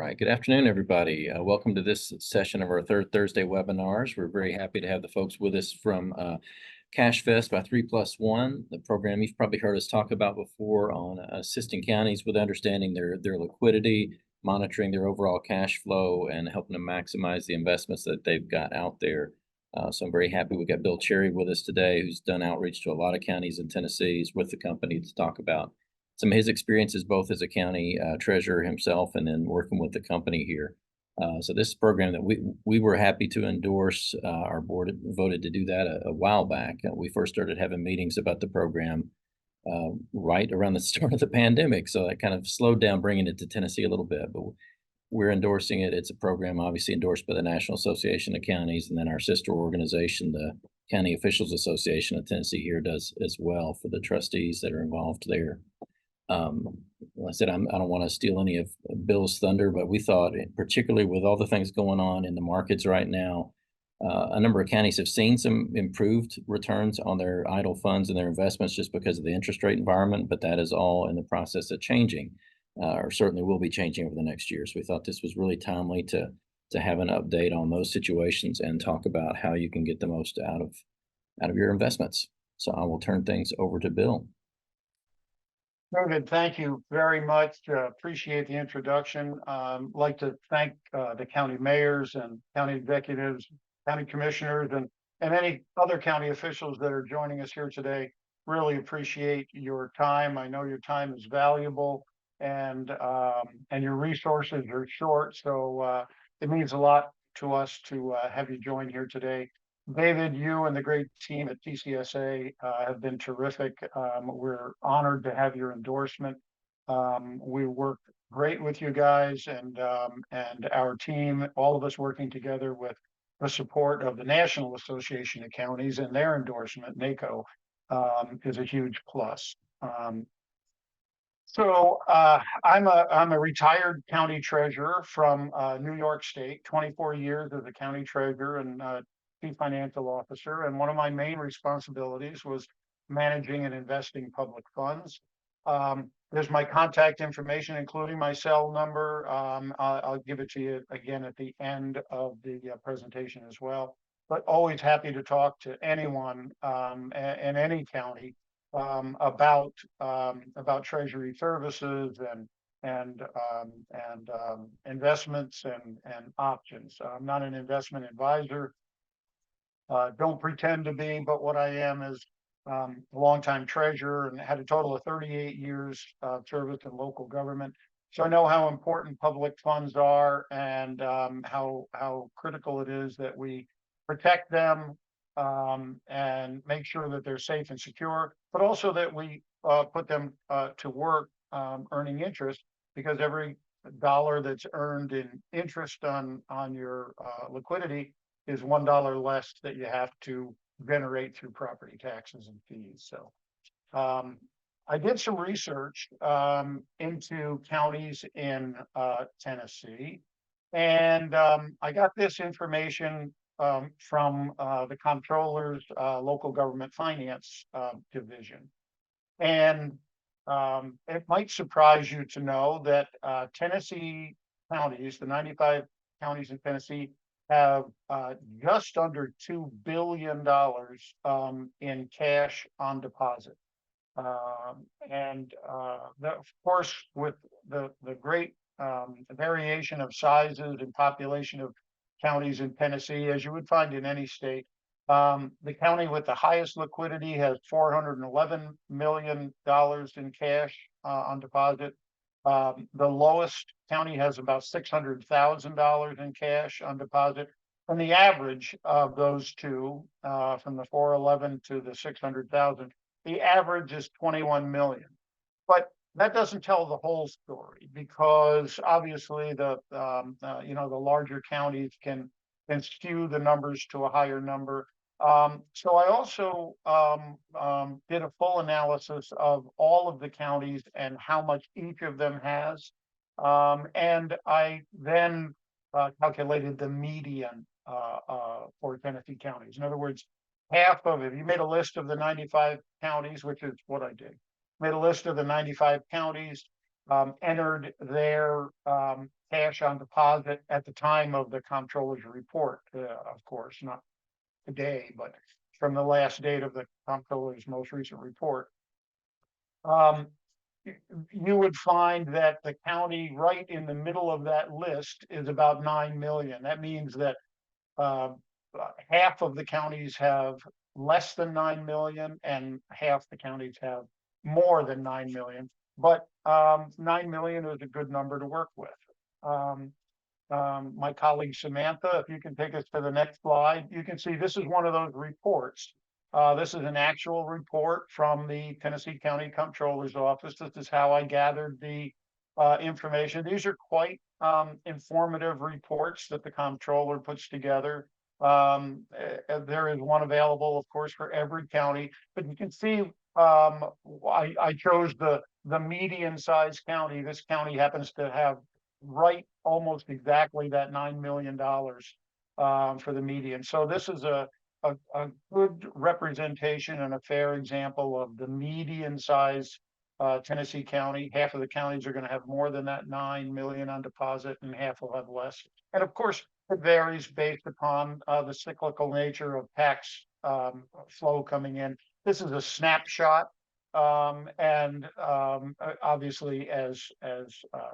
right, good afternoon, everybody. Welcome to this session of our third Thursday webinars. We're very happy to have the folks with us from CashVest by 3+1, the program you've probably heard us talk about before on assisting counties with understanding their liquidity, monitoring their overall cash flow, and helping them maximize the investments that they've got out there. So I'm very happy we got Bill Cherry with us today, who's done outreach to a lot of counties in Tennessee. He's with the company to talk about some of his experiences both as a county treasurer himself and then working with the company here. So this program that we were happy to endorse, our board voted to do that a while back. We first started having meetings about the program right around the start of the pandemic. So that kind of slowed down bringing it to Tennessee a little bit, but we're endorsing it. It's a program obviously endorsed by the National Association of Counties, and then our sister organization, the County Officials Association of Tennessee here, does as well for the trustees that are involved there. Like I said, I don't want to steal any of Bill's thunder, but we thought, particularly with all the things going on in the markets right now, a number of counties have seen some improved returns on their idle funds and their investments just because of the interest rate environment, but that is all in the process of changing, or certainly will be changing over the next year. So we thought this was really timely to have an update on those situations and talk about how you can get the most out of your investments. So I will turn things over to Bill. David, thank you very much. Appreciate the introduction. Like to thank the county mayors and county executives, county commissioners, and any other county officials that are joining us here today. Really appreciate your time. I know your time is valuable, and your resources are short, so it means a lot to us to have you join here today. David, you and the great team at TCSA have been terrific. We're honored to have your endorsement. We work great with you guys and our team, all of us working together with the support of the National Association of Counties, and their endorsement, NACO, is a huge plus. So I'm a retired county treasurer from New York State, 24 years as a county treasurer and chief financial officer, and one of my main responsibilities was managing and investing public funds. There's my contact information, including my cell number. I'll give it to you again at the end of the presentation as well. But always happy to talk to anyone in any county about treasury services and investments and options. I'm not an investment advisor. Don't pretend to be, but what I am is a longtime treasurer and had a total of 38 years of service in local government. So I know how important public funds are and how critical it is that we protect them and make sure that they're safe and secure, but also that we put them to work earning interest, because every dollar that's earned in interest on your liquidity is $1 less that you have to generate through property taxes and fees. So I did some research into counties in Tennessee, and I got this information from the comptroller's local government finance division. And it might surprise you to know that Tennessee counties, the 95 counties in Tennessee, have just under $2 billion in cash on deposit. And of course, with the great variation of sizes and population of counties in Tennessee, as you would find in any state, the county with the highest liquidity has $411 million in cash on deposit. The lowest county has about $600,000 in cash on deposit. And the average of those two, from the 411 to the 600,000, the average is 21 million. But that doesn't tell the whole story, because obviously the larger counties can skew the numbers to a higher number. So I also did a full analysis of all of the counties and how much each of them has. And I then calculated the median for Tennessee counties. In other words, half of it, you made a list of the 95 counties, which is what I did. Made a list of the 95 counties, entered their cash on deposit at the time of the comptroller's report, of course, not today, but from the last date of the comptroller's most recent report. You would find that the county right in the middle of that list is about 9 million. That means that half of the counties have less than 9 million and half the counties have more than 9 million. But 9 million is a good number to work with. My colleague Samantha, if you can take us to the next slide, you can see this is one of those reports. This is an actual report from the Tennessee County Comptroller's Office. This is how I gathered the information. These are quite informative reports that the comptroller puts together. There is one available, of course, for every county, but you can see I chose the median sized county. This county happens to have right almost exactly that $9 million for the median. So this is a good representation and a fair example of the median size Tennessee county. Half of the counties are going to have more than that 9 million on deposit and half will have less. And of course, it varies based upon the cyclical nature of tax flow coming in. This is a snapshot. Obviously, as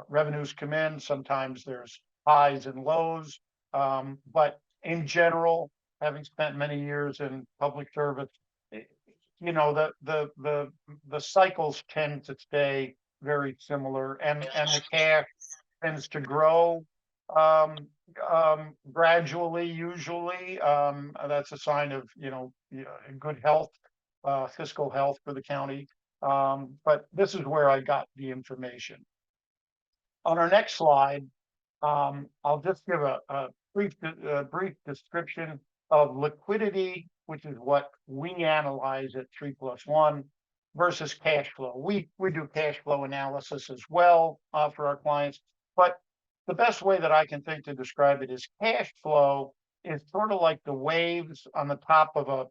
revenues come in, sometimes there's highs and lows. But in general, having spent many years in public service, you know, the cycles tend to stay very similar, and the cash tends to grow gradually. Usually, that's a sign of good health, fiscal health for the county. But this is where I got the information. On our next slide, I'll just give a brief description of liquidity, which is what we analyze at 3+1, versus cash flow. We do cash flow analysis as well for our clients, but the best way that I can think to describe it is cash flow is sort of like the waves on the top of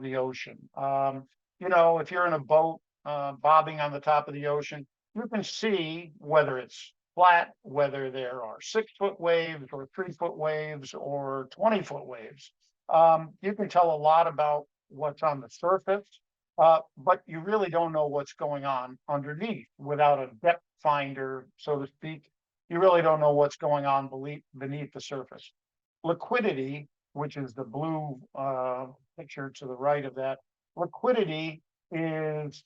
the ocean. If you're in a boat bobbing on the top of the ocean, you can see whether it's flat, whether there are 6-foot waves or 3-foot waves or 20-foot waves. You can tell a lot about what's on the surface, but you really don't know what's going on underneath without a depth finder, so to speak. You really don't know what's going on beneath the surface. Liquidity, which is the blue picture to the right of that, liquidity is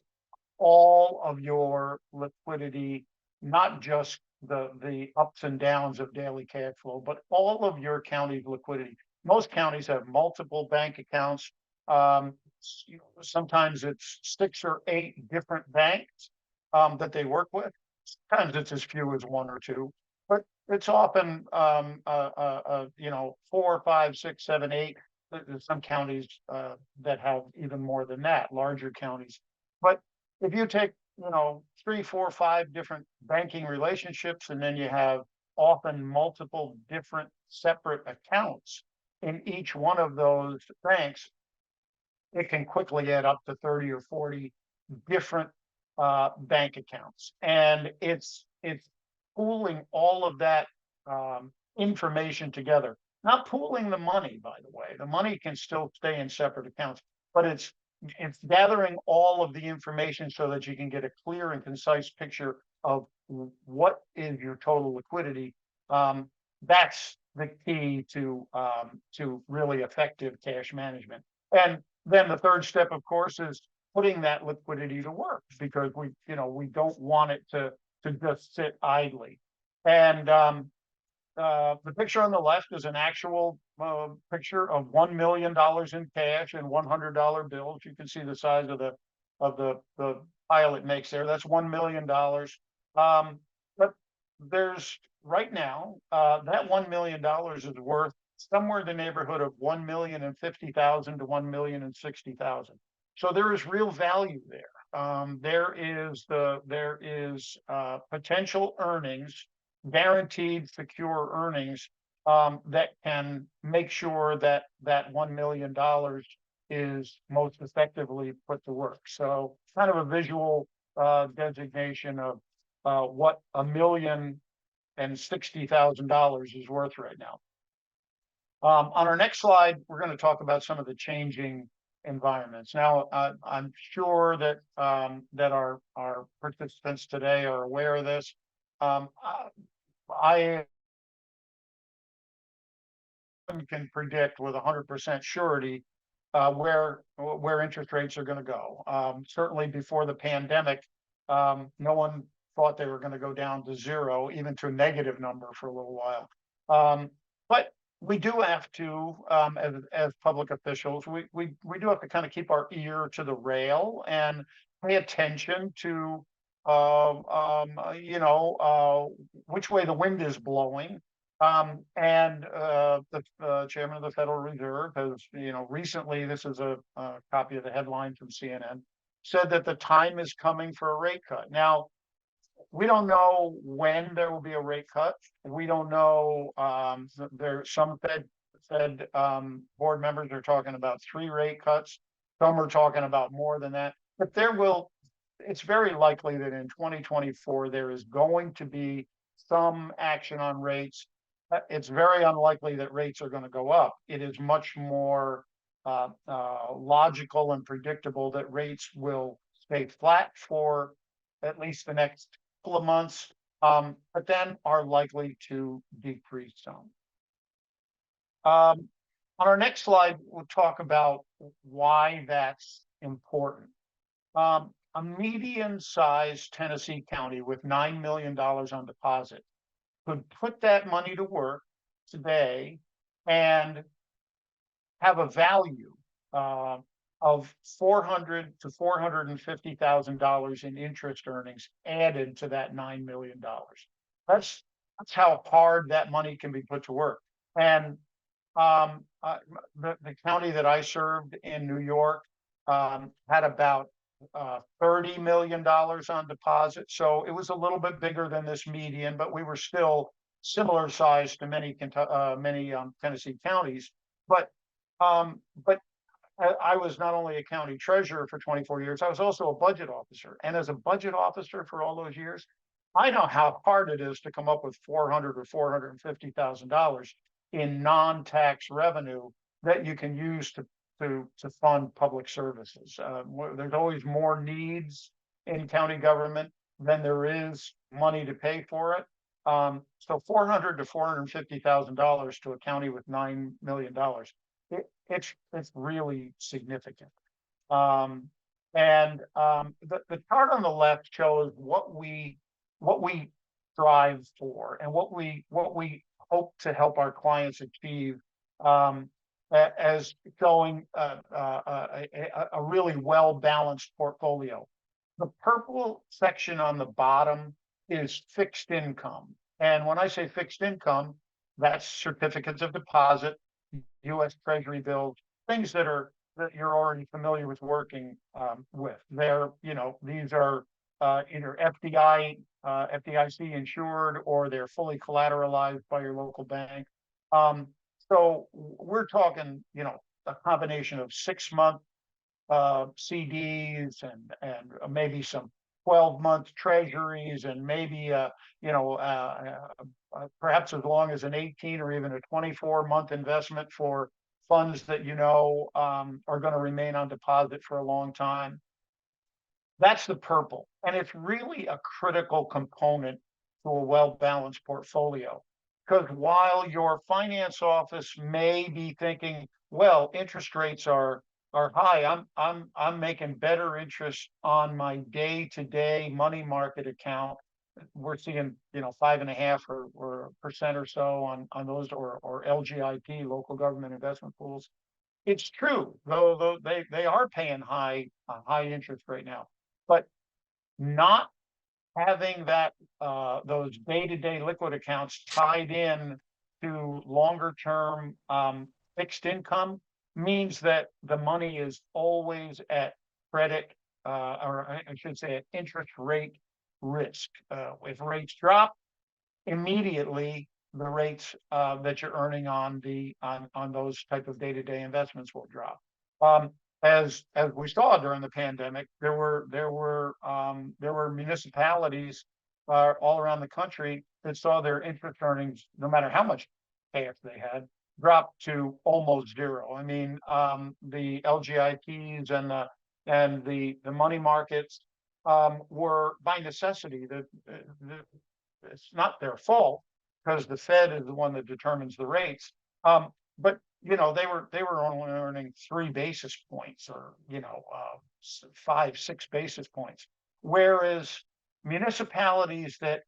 all of your liquidity, not just the ups and downs of daily cash flow, but all of your county's liquidity. Most counties have multiple bank accounts. Sometimes it's 6 or 8 different banks that they work with. Sometimes it's as few as 1 or 2, but it's often 4, 5, 6, 7, 8. There's some counties that have even more than that, larger counties. But if you take 3, 4, 5 different banking relationships, and then you have often multiple different separate accounts in each one of those banks, it can quickly add up to 30 or 40 different bank accounts. And it's pooling all of that information together. Not pooling the money, by the way. The money can still stay in separate accounts, but it's gathering all of the information so that you can get a clear and concise picture of what is your total liquidity. That's the key to really effective cash management. And then the third step, of course, is putting that liquidity to work, because we don't want it to just sit idly. And the picture on the left is an actual picture of $1 million in cash and $100 bills. You can see the size of the pile it makes there. That's $1 million. But there's right now that $1 million is worth somewhere in the neighborhood of $1,050,000 to $1,060,000. So there is real value there. There is potential earnings, guaranteed secure earnings that can make sure that $1 million is most effectively put to work. So kind of a visual designation of what $1 million $60,000 is worth right now. On our next slide, we're going to talk about some of the changing environments. Now, I'm sure that that our participants today are aware of this. I can predict with 100% surety where interest rates are going to go. Certainly before the pandemic, no one thought they were going to go down to zero, even to a negative number for a little while. But we do have to, as public officials, we do have to kind of keep our ear to the rail and pay attention to, which way the wind is blowing. The chairman of the Federal Reserve has, recently, this is a copy of the headline from CNN, said that the time is coming for a rate cut. Now, we don't know when there will be a rate cut. We don't know. Some Fed board members are talking about 3 rate cuts. Some are talking about more than that. But it's very likely that in 2024 there is going to be some action on rates. It's very unlikely that rates are going to go up. It is much more logical and predictable that rates will stay flat for at least the next couple of months, but then are likely to decrease some. On our next slide, we'll talk about why that's important. A median-sized Tennessee county with $9 million on deposit could put that money to work today and have a value of $400,000 to $450,000 in interest earnings added to that $9 million. That's how hard that money can be put to work. And the county that I served in New York had about $30 million on deposit. So it was a little bit bigger than this median, but we were still similar size to many Tennessee counties. But I was not only a county treasurer for 24 years, I was also a budget officer. And as a budget officer for all those years, I know how hard it is to come up with $400,000 or $450,000 in non-tax revenue that you can use to fund public services. There's always more needs in county government than there is money to pay for it. So $400,000 to $450,000 to a county with $9 million, it's really significant. The chart on the left shows what we strive for and what we hope to help our clients achieve, as showing a really well-balanced portfolio. The purple section on the bottom is fixed income. And when I say fixed income, that's certificates of deposit, U.S. Treasury bills, things that you're already familiar with working with. These are either FDIC insured, or they're fully collateralized by your local bank. So we're talking, a combination of 6-month CDs and maybe some 12-month treasuries, and maybe perhaps as long as an 18 or even a 24-month investment for funds that are going to remain on deposit for a long time. That's the purple, and it's really a critical component to a well-balanced portfolio. Because while your finance office may be thinking, well, interest rates are high, I'm making better interest on my day-to-day money market account. We're seeing 5.5% or so on those, or LGIP, local government investment pools. It's true, though they are paying high interest right now, but not having those day-to-day liquid accounts tied in to longer-term fixed income means that the money is always at credit, or I should say at interest rate risk. If rates drop, immediately the rates that you're earning on those type of day-to-day investments will drop. As we saw during the pandemic, there were municipalities all around the country that saw their interest earnings, no matter how much cash they had, drop to almost zero. I mean, the LGIPs and the money markets were by necessity. It's not their fault because the Fed is the one that determines the rates. But they were only earning 3 basis points, or 5, 6 basis points, whereas municipalities that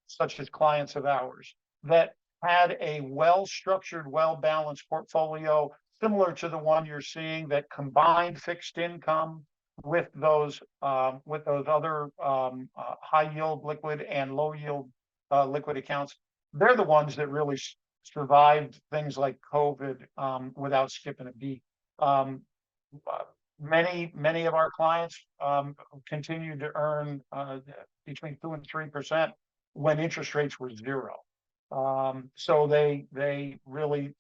such as clients of ours that had a well-structured, well-balanced portfolio similar to the one you're seeing, that combined fixed income with those other high yield liquid and low yield liquid accounts. They're the ones that really survived things like COVID without skipping a beat. Um, many of our clients continue to earn between 2 and 3% when interest rates were zero. So they really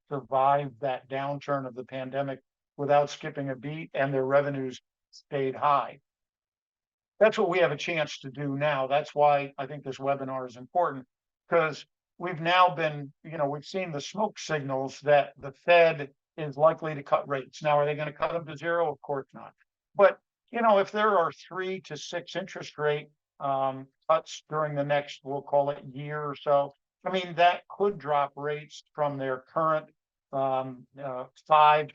survived that downturn of the pandemic without skipping a beat, and their revenues stayed high. That's what we have a chance to do now. That's why I think this webinar is important, because we've now we've seen the smoke signals that the Fed is likely to cut rates. Now, are they going to cut them to zero? Of course not. But, if there are 3 to 6 interest rate cuts during the next, we'll call it, year or so, I mean, that could drop rates from their current 5 to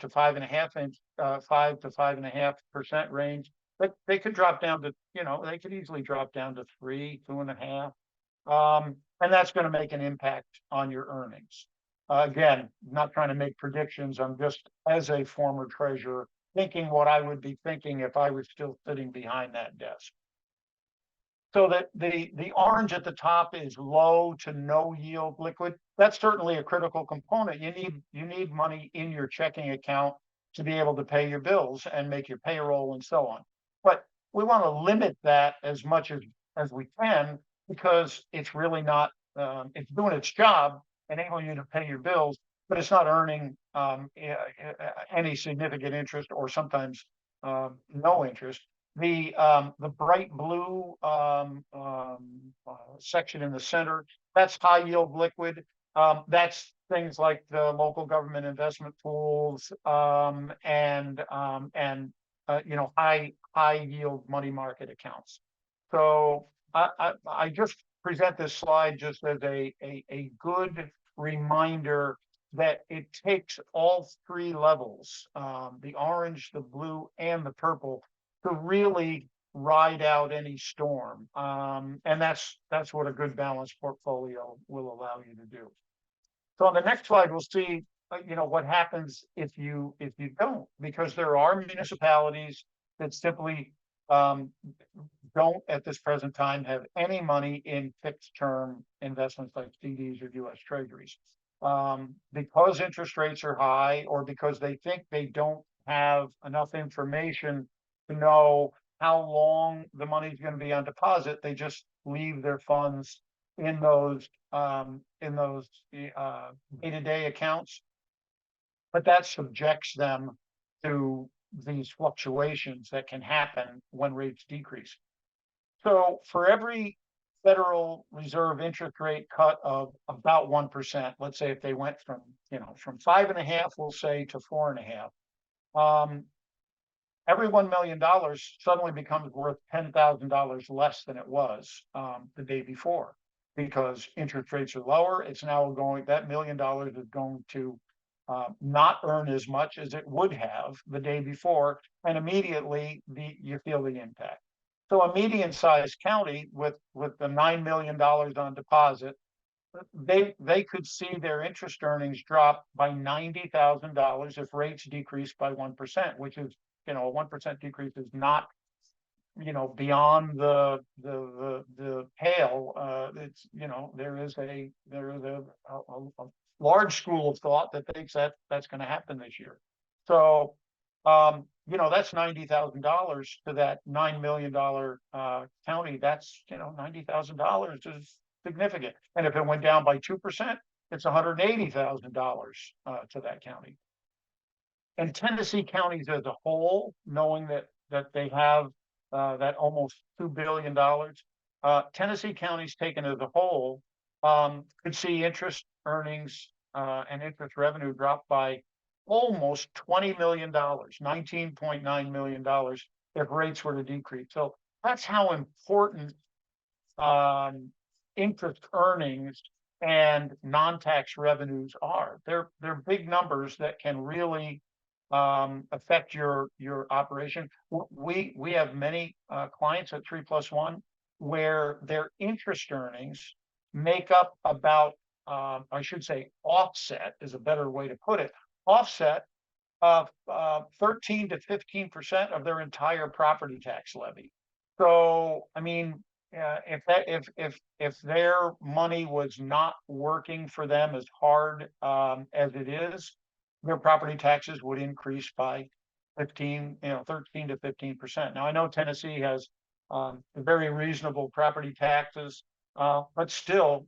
5.5% range. But they could drop down to, they could easily drop down to 3, 2.5. And that's going to make an impact on your earnings. Again, not trying to make predictions. I'm just, as a former treasurer, thinking what I would be thinking if I was still sitting behind that desk. So that the orange at the top is low to no yield liquid. That's certainly a critical component. You need money in your checking account to be able to pay your bills and make your payroll and so on. But we want to limit that as much as we can, because it's really not, it's doing its job, enabling you to pay your bills, but it's not earning any significant interest, or sometimes no interest. The bright blue section in the center, that's high yield liquid. That's things like the local government investment pools and high yield money market accounts. So I just present this slide just as a good reminder that it takes all 3 levels, the orange, the blue, and the purple, to really ride out any storm. And that's what a good balanced portfolio will allow you to do. So on the next slide, we'll see what happens if you don't, because there are municipalities that simply don't at this present time have any money in fixed term investments like CDs or US Treasuries, because interest rates are high, or because they think they don't have enough information to know how long the money is going to be on deposit. They just leave their funds in those day-to-day accounts, but that subjects them to these fluctuations that can happen when rates decrease. So for every Federal Reserve interest rate cut of about 1%, let's say if they went from 5.5, we'll say, to 4.5, every $1 million suddenly becomes worth $10,000 less than it was the day before, because interest rates are lower. It's now that $1 million is going to not earn as much as it would have the day before, and immediately you feel the impact. So a median-sized county with the $9 million on deposit, they could see their interest earnings drop by $90,000 if rates decrease by 1%, which is, a 1% decrease is not, beyond the pale. It's, there is a large school of thought that thinks that that's going to happen this year. So, that's $90,000 to that $9 million county. That's, $90,000 is significant. And if it went down by 2%, it's $180,000 to that county. And Tennessee counties as a whole, knowing that they have that almost $2 billion, Tennessee counties taken as a whole could see interest earnings and interest revenue drop by almost $20 million, $19.9 million if rates were to decrease. So that's how important interest earnings and non-tax revenues are. They're big numbers that can really affect your operation. We have many clients at 3+1 where their interest earnings make up about I should say offset is a better way to put it. Offset of 13 to 15% of their entire property tax levy. So, I mean, if their money was not working for them as hard as it is, their property taxes would increase by 13 to 15%. Now, I know Tennessee has very reasonable property taxes, but still,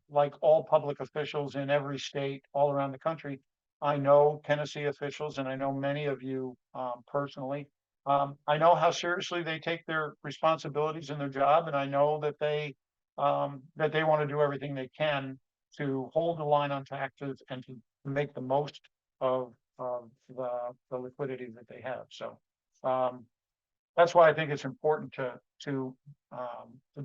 like all public officials in every state all around the country, I know Tennessee officials, and I know many of you personally. I know how seriously they take their responsibilities in their job, and I know that they want to do everything they can to hold the line on taxes and to make the most of the liquidity that they have. So that's why I think it's important to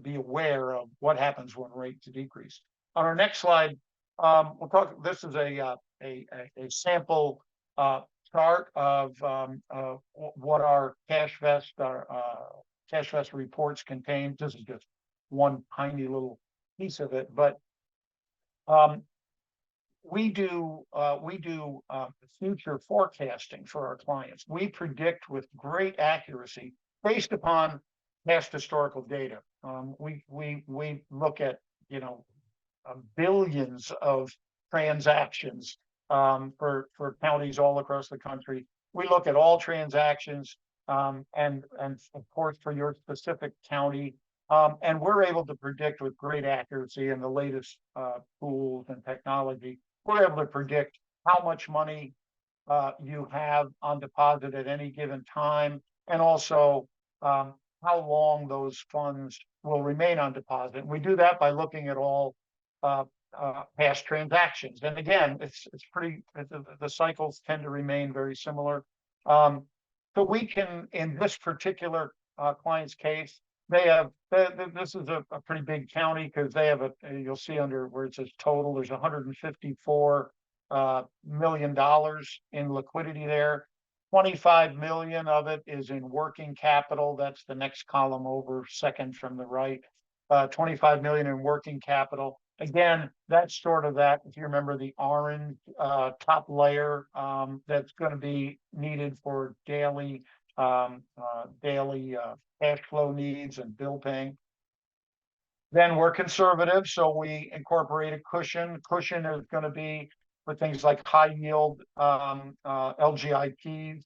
be aware of what happens when rates decrease. On our next slide, we'll talk. This is a sample chart of what our CashVest reports contain. This is just one tiny little piece of it, but we do future forecasting for our clients. We predict with great accuracy based upon past historical data. We look at billions of transactions for counties all across the country. We look at all transactions and of course for your specific county, and we're able to predict with great accuracy and the latest tools and technology. We're able to predict how much money you have on deposit at any given time, and also how long those funds will remain on deposit. We do that by looking at all past transactions. And again, it's pretty, the cycles tend to remain very similar. So we can, in this particular client's case, they have, this is a pretty big county because they have you'll see under where it says total, there's $154 million in liquidity there. 25 million of it is in working capital. That's the next column over, second from the right. 25 million in working capital. Again, that's sort of that, if you remember the orange top layer, that's going to be needed for daily cash flow needs and bill paying. Then we're conservative, so we incorporate a cushion. Cushion is going to be for things like high yield LGIPs,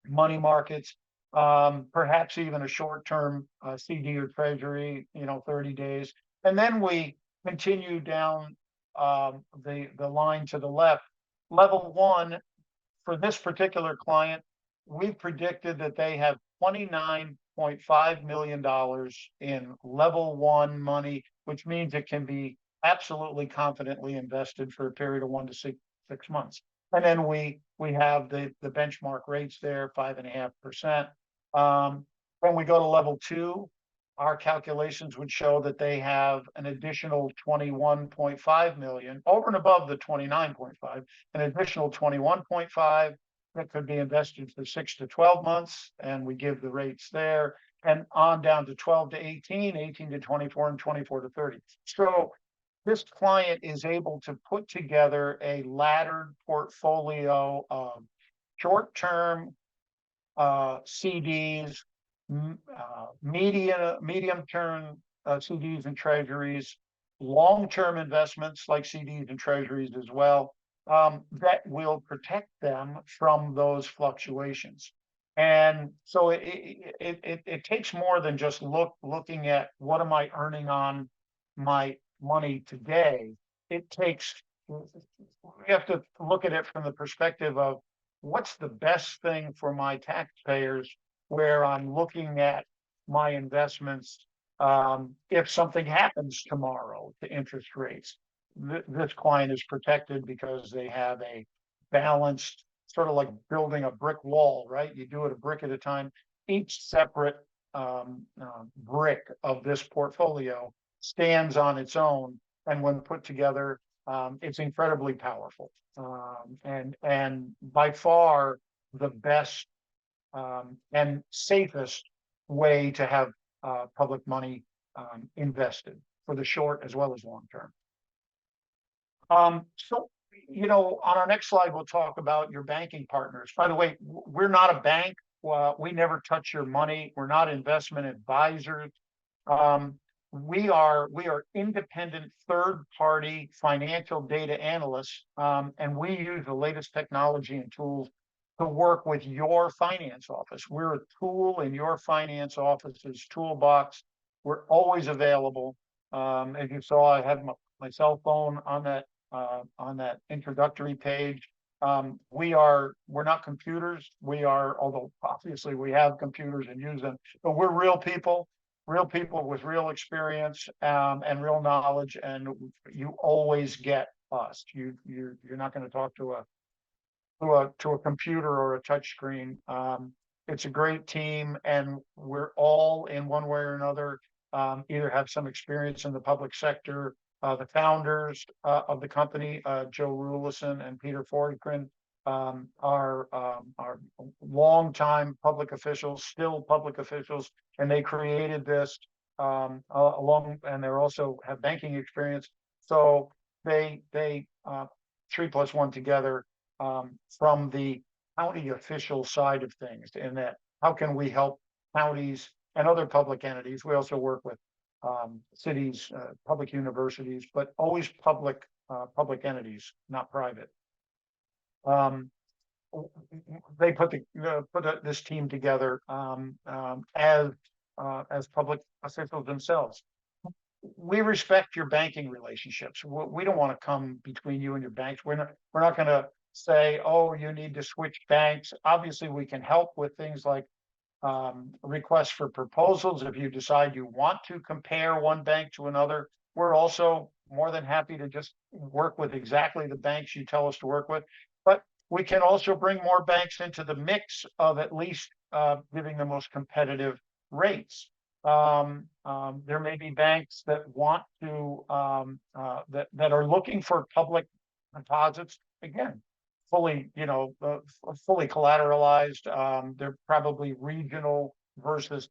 money markets, perhaps even a short-term CD or treasury, 30 days. And then we continue down the line to the left. Level one, for this particular client, we've predicted that they have $29.5 million in level one money, which means it can be absolutely confidently invested for a period of 1 to 6 months. And then we have the benchmark rates there, 5.5%. When we go to level two, our calculations would show that they have an additional 21.5 million over and above the 29.5, an additional 21.5 that could be invested for 6 to 12 months, and we give the rates there, and on down to 12 to 18, 18 to 24, and 24 to 30. So this client is able to put together a laddered portfolio of short-term CDs, medium-term CDs and treasuries, long-term investments like CDs and treasuries as well, that will protect them from those fluctuations. And so it takes more than just looking at what am I earning on my money today. It takes, we have to look at it from the perspective of what's the best thing for my taxpayers, where I'm looking at my investments if something happens tomorrow to interest rates. This client is protected because they have a balanced, sort of like building a brick wall, right? You do it a brick at a time. Each separate brick of this portfolio stands on its own, and when put together, it's incredibly powerful, and by far the best and safest way to have public money invested for the short as well as long term. So, on our next slide, we'll talk about your banking partners. By the way, we're not a bank. We never touch your money. We're not investment advisors. We are independent third-party financial data analysts, and we use the latest technology and tools to work with your finance office. We're a tool in your finance office's toolbox. We're always available. As you saw, I have my cell phone on that introductory page. We're not computers. Although obviously we have computers and use them, but we're real people with real experience and real knowledge, and you always get us. You're not going to talk to a computer or a touch screen. It's a great team, and we're all in one way or another either have some experience in the public sector. The founders of the company, Joe Rulison and Peter Fortgren, are longtime public officials, still public officials, and they created this and they also have banking experience. So they 3+1 together from the county official side of things, in that how can we help counties and other public entities. We also work with cities, public universities, but always public entities, not private. They put this team together as public officials themselves. We respect your banking relationships. We don't want to come between you and your banks. We're not going to say, oh, you need to switch banks. Obviously, we can help with things like requests for proposals. If you decide you want to compare one bank to another, we're also more than happy to just work with exactly the banks you tell us to work with. But we can also bring more banks into the mix of at least giving the most competitive rates. There may be banks that want to that are looking for public deposits, again, fully collateralized. They're probably regional versus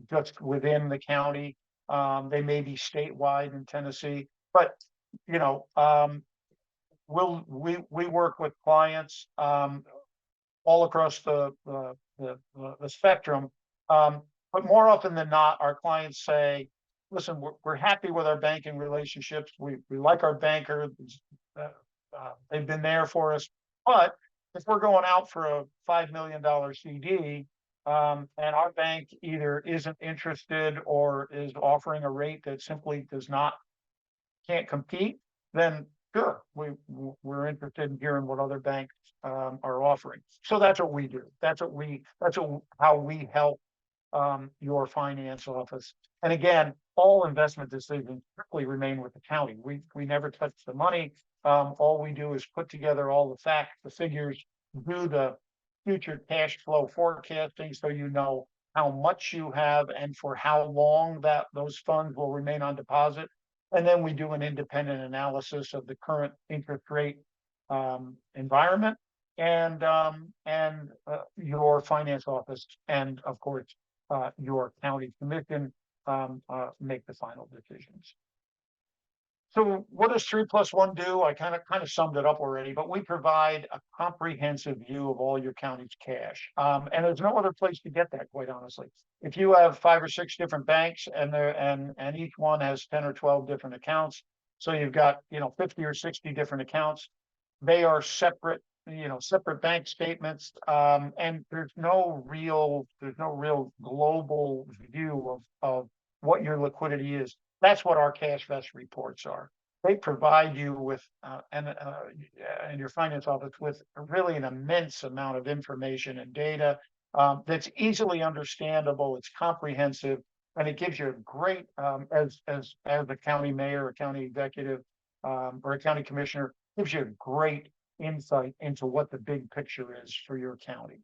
just within the county. They may be statewide in Tennessee, but we work with clients all across the spectrum. But more often than not, our clients say, listen, we're happy with our banking relationships. We like our bankers. They've been there for us. But if we're going out for a $5 million CD and our bank either isn't interested or is offering a rate that simply can't compete, then sure, we're interested in hearing what other banks are offering. So that's what we do. That's how we help your finance office. And again, all investment decisions strictly remain with the county. We never touch the money. All we do is put together all the facts, the figures, do the future cash flow forecasting, so you know how much you have and for how long those funds will remain on deposit. And then we do an independent analysis of the current interest rate environment and your finance office, and of course your county commission make the final decisions. So what does 3+1 do? I kind of summed it up already, but we provide a comprehensive view of all your county's cash. And there's no other place to get that, quite honestly. If you have 5 or 6 different banks and each one has 10 or 12 different accounts, so you've got 50 or 60 different accounts, they are separate bank statements, and there's no real global view of what your liquidity is. That's what our CashVest reports are. They provide you with and your finance office with really an immense amount of information and data that's easily understandable, it's comprehensive, and it gives you a great, as a county mayor, a county executive, or a county commissioner, gives you a great insight into what the big picture is for your county.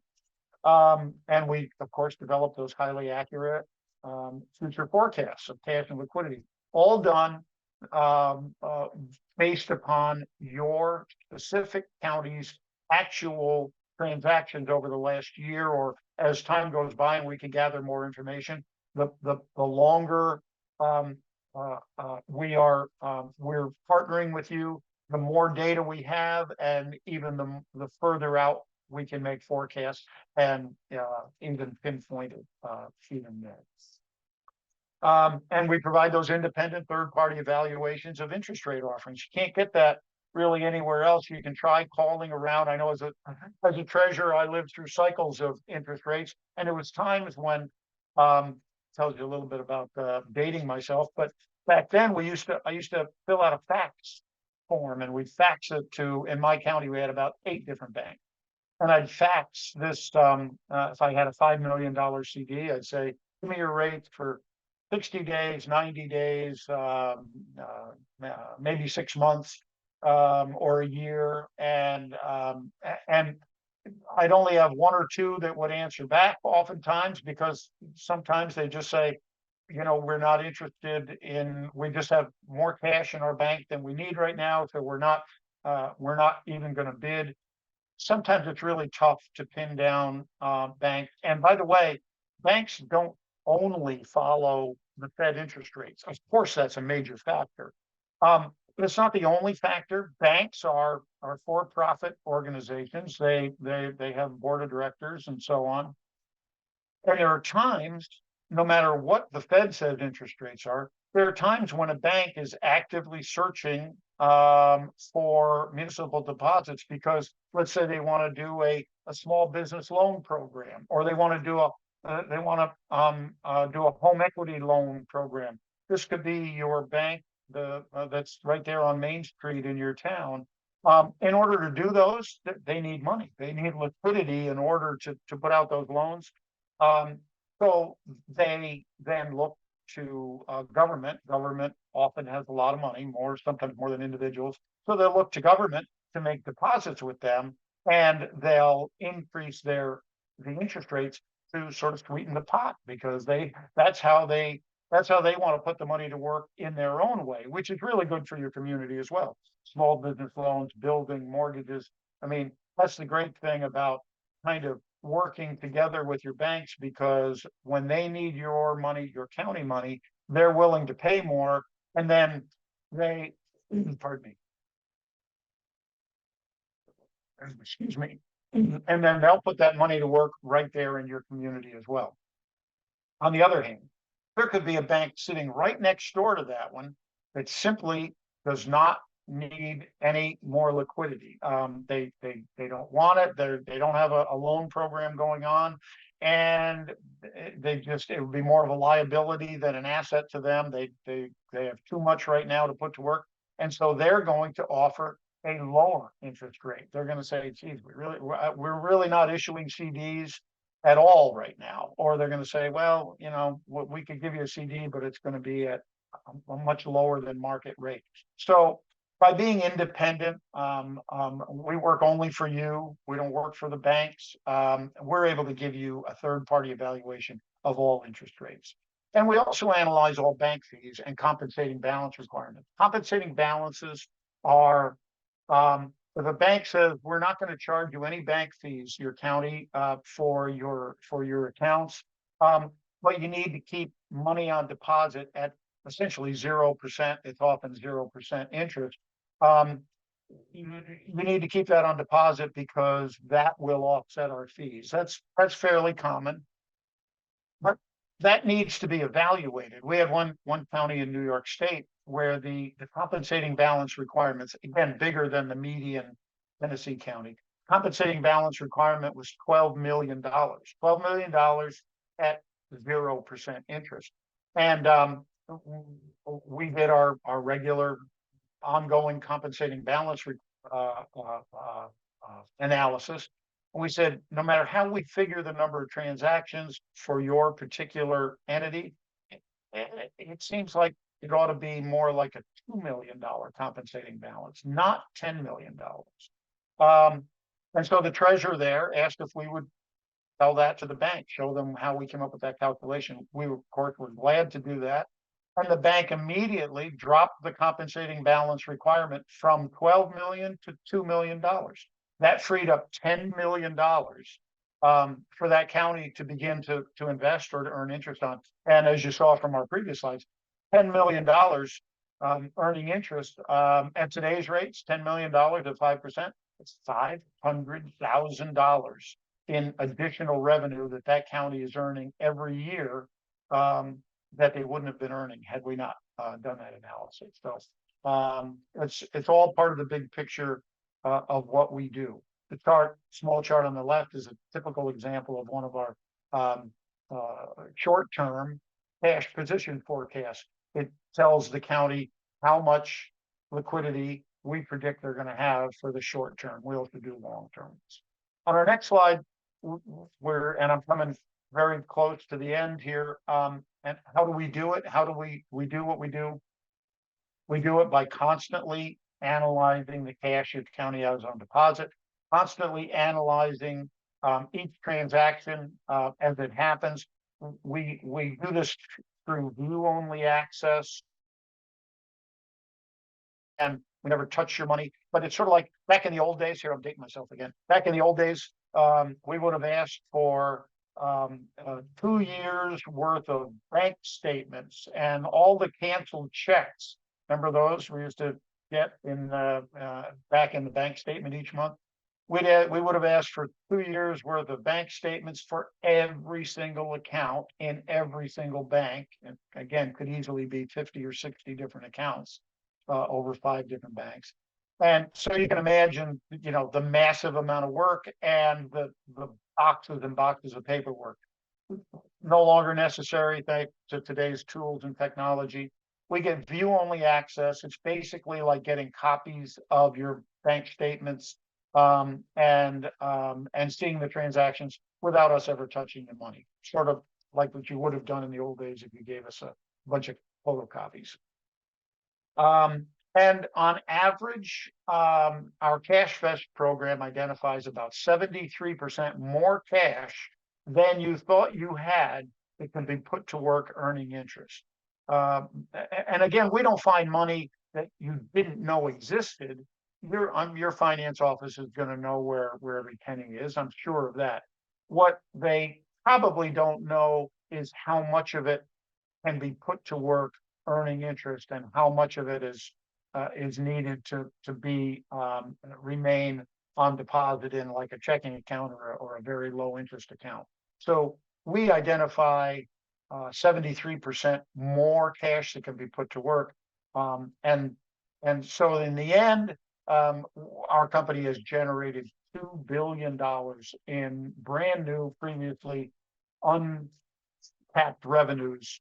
And we, of course, develop those highly accurate future forecasts of cash and liquidity, all done um, uh, based upon your specific county's actual transactions over the last year, or as time goes by and we can gather more information, the longer we're partnering with you, the more data we have, and even the further out we can make forecasts and even pinpoint it even there. And we provide those independent third-party evaluations of interest rate offerings. You can't get that really anywhere else. You can try calling around. I know as a treasurer, I lived through cycles of interest rates, and it was times when tells you a little bit about dating myself, but back then I used to fill out a fax form, and we'd fax it to, in my county, we had about 8 different banks. And I'd fax this, if I had a $5 million CD, I'd say, give me your rate for 60 days, 90 days, maybe 6 months, or a year. And I'd only have 1 or 2 that would answer back oftentimes, because sometimes they just say, we're not interested in, we just have more cash in our bank than we need right now. So we're not even going to bid. Sometimes it's really tough to pin down banks. And by the way, banks don't only follow the Fed interest rates. Of course, that's a major factor. But it's not the only factor. Banks are for-profit organizations. They have board of directors and so on. And there are times, no matter what the Fed says interest rates are, there are times when a bank is actively searching for municipal deposits, because let's say they want to do a small business loan program, or they want to do a home equity loan program. This could be your bank that's right there on Main Street in your town. In order to do those, they need money. They need liquidity in order to put out those loans. So they then look to government. Government often has a lot of money, sometimes more than individuals. So they'll look to government to make deposits with them, and they'll increase the interest rates to sort of sweeten the pot, because that's how they want to put the money to work in their own way, which is really good for your community as well. Small business loans, building, mortgages. I mean, that's the great thing about kind of working together with your banks, because when they need your money, your county money, they're willing to pay more, and then they, pardon me, excuse me, and then they'll put that money to work right there in your community as well. On the other hand, there could be a bank sitting right next door to that one that simply does not need any more liquidity. They don't want it. They don't have a loan program going on, and it would be more of a liability than an asset to them. They have too much right now to put to work, and so they're going to offer a lower interest rate. They're going to say, geez, we're really not issuing CDs at all right now. Or they're going to say, well, we could give you a CD, but it's going to be at a much lower than market rate. So by being independent, we work only for you. We don't work for the banks. We're able to give you a third-party evaluation of all interest rates. And we also analyze all bank fees and compensating balance requirements. Compensating balances are, if a bank says, we're not going to charge you any bank fees, your county, for your accounts, but you need to keep money on deposit at essentially 0%. It's often 0% interest. You need to keep that on deposit, because that will offset our fees. That's fairly common, but that needs to be evaluated. We had one county in New York State where the compensating balance requirements, again, bigger than the median Tennessee county, compensating balance requirement was $12 million. $12 million at 0% interest. And we did our regular ongoing compensating balance analysis, we said, no matter how we figure the number of transactions for your particular entity, it seems like it ought to be more like a $2 million compensating balance, not $10 million. And so the treasurer there asked if we would tell that to the bank, show them how we came up with that calculation. We, of course, were glad to do that. And the bank immediately dropped the compensating balance requirement from 12 million to $2 million. That freed up $10 million for that county to begin to invest or to earn interest on. And as you saw from our previous slides, $10 million earning interest at today's rates, $10 million at 5%, it's $500,000 in additional revenue that county is earning every year that they wouldn't have been earning had we not done that analysis. So it's all part of the big picture of what we do. The small chart on the left is a typical example of one of our short-term cash position forecasts. It tells the county how much liquidity we predict they're going to have for the short term. We also do long terms. On our next slide, and I'm coming very close to the end here. And how do we do it? How do we do what we do? We do it by constantly analyzing the cash each county has on deposit, constantly analyzing each transaction as it happens. We do this through view-only access, and we never touch your money. But it's sort of like back in the old days. Here, I'm dating myself again. Back in the old days, we would have asked for 2 years worth of bank statements and all the canceled checks. Remember those we used to get in back in the bank statement each month? We would have asked for 2 years worth of bank statements for every single account in every single bank. And again, could easily be 50 or 60 different accounts over 5 different banks. And so you can imagine, the massive amount of work and the boxes and boxes of paperwork. No longer necessary thanks to today's tools and technology. We get view-only access. It's basically like getting copies of your bank statements and seeing the transactions without us ever touching the money. Sort of like what you would have done in the old days if you gave us a bunch of photocopies. And on average, our CashVest program identifies about 73% more cash than you thought you had that can be put to work earning interest. And again, we don't find money that you didn't know existed. Your finance office is going to know where every penny is. I'm sure of that. What they probably don't know is how much of it can be put to work earning interest and how much of it is needed to remain on deposit in like a checking account or a very low interest account. So we identify 73% more cash that can be put to work. And so in the end, our company has generated $2 billion in brand new, previously untapped revenues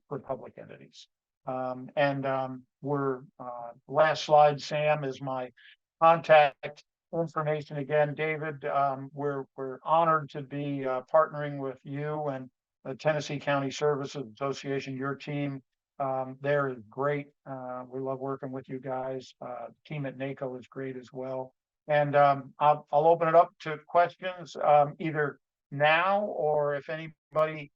for public entities. We're last slide, Sam, is my contact information again. David, we're honored to be partnering with you and the Tennessee County Services Association. Your team there is great. We love working with you guys. The team at NACO is great as well. And I'll open it up to questions either now or if anybody,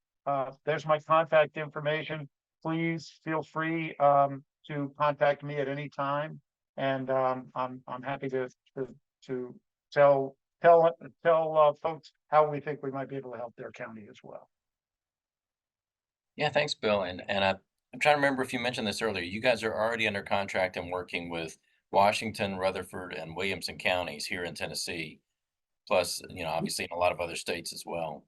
there's my contact information. Please feel free to contact me at any time, and I'm happy to tell folks how we think we might be able to help their county as well. Yeah, thanks, Bill. And I'm trying to remember if you mentioned this earlier. You guys are already under contract and working with Washington, Rutherford, and Williamson counties here in Tennessee, plus obviously in a lot of other states as well.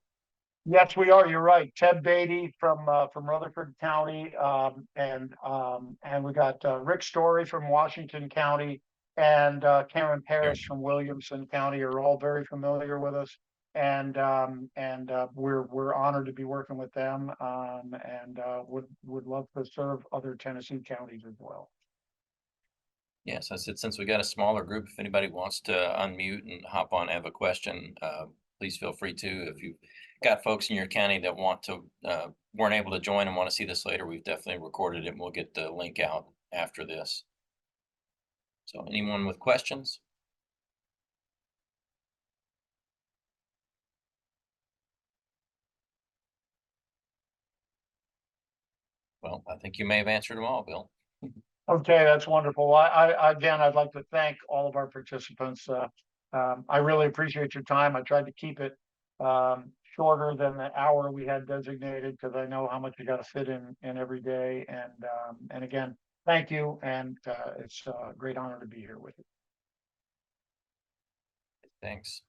Yes, we are. You're right. Ted Beatty from Rutherford County, and we got Rick Story from Washington County, and Karen Parrish from Williamson County are all very familiar with us, and we're honored to be working with them, and would love to serve other Tennessee counties as well. Yes, I said, since we got a smaller group, if anybody wants to unmute and hop on, and have a question, please feel free to. If you've got folks in your county that want to, weren't able to join and want to see this later, we've definitely recorded it and we'll get the link out after this. So anyone with questions? Well, I think you may have answered them all, Bill. Okay, that's wonderful. Again, I'd like to thank all of our participants. I really appreciate your time. I tried to keep it shorter than the hour we had designated because I know how much you got to fit in every day. And again, thank you. And it's a great honor to be here with you. Thanks.